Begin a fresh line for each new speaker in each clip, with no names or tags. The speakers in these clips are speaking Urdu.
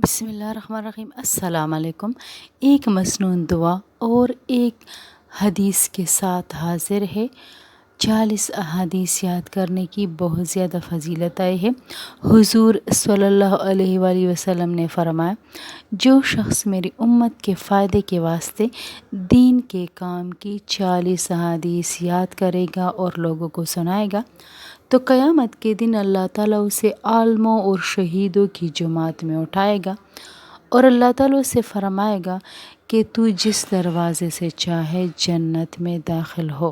بسم اللہ الرحمن الرحیم۔ السلام علیکم۔ ایک مسنون دعا اور ایک حدیث کے ساتھ حاضر ہے۔ 40 احادیث یاد کرنے کی بہت زیادہ فضیلت آئی ہے۔ حضور صلی اللہ علیہ وآلہ وسلم نے فرمایا، جو شخص میری امت کے فائدے کے واسطے دین کے کام کی 40 احادیث یاد کرے گا اور لوگوں کو سنائے گا تو قیامت کے دن اللہ تعالیٰ اسے عالموں اور شہیدوں کی جماعت میں اٹھائے گا اور اللہ تعالیٰ اسے فرمائے گا کہ تو جس دروازے سے چاہے جنت میں داخل ہو۔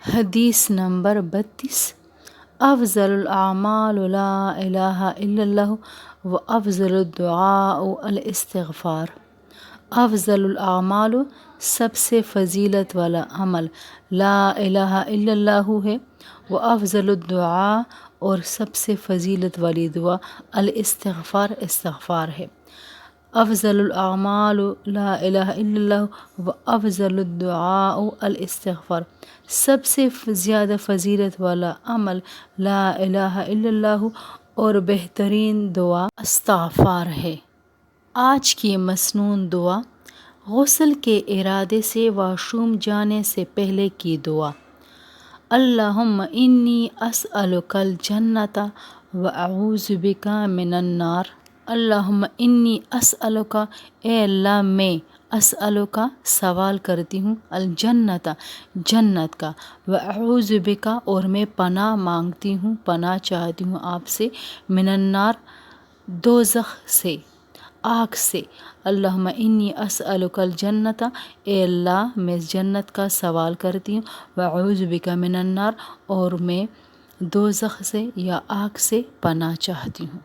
حدیث نمبر 32۔ افضل الاعمال لا الہ الا اللہ و افضل الدعاء الاستغفار۔ افضل الاعمال سب سے فضیلت والا عمل لا الہ الا اللہ ہے، و افضل الدعاء اور سب سے فضیلت والی دعا الاستغفار استغفار ہے۔ افضل الاعمال لا الہ الا اللہ و افضل الدعاء الاستغفار، سب سے زیادہ فضیلت والا عمل لا الہ الا اللہ اور بہترین دعا استغفار ہے۔ آج کی مسنون دعا، غسل کے ارادے سے واشروم جانے سے پہلے کی دعا۔ اللہم انی اسألک الجنۃ و اعوذ بک من النار۔ اللہم انی اسألک، اے اللہ میں اسألک سوال کرتی ہوں، الجنۃ جنت کا، و اعوذ بک اور میں پناہ مانگتی ہوں، پناہ چاہتی ہوں آپ سے، من النار دوزخ سے، آگ سے۔ اللہم انی اسألک الجنۃ، اے اللہ میں جنت کا سوال کرتی ہوں، واعوذ بک من النار اور میں دوزخ سے یا آگ سے پناہ چاہتی ہوں۔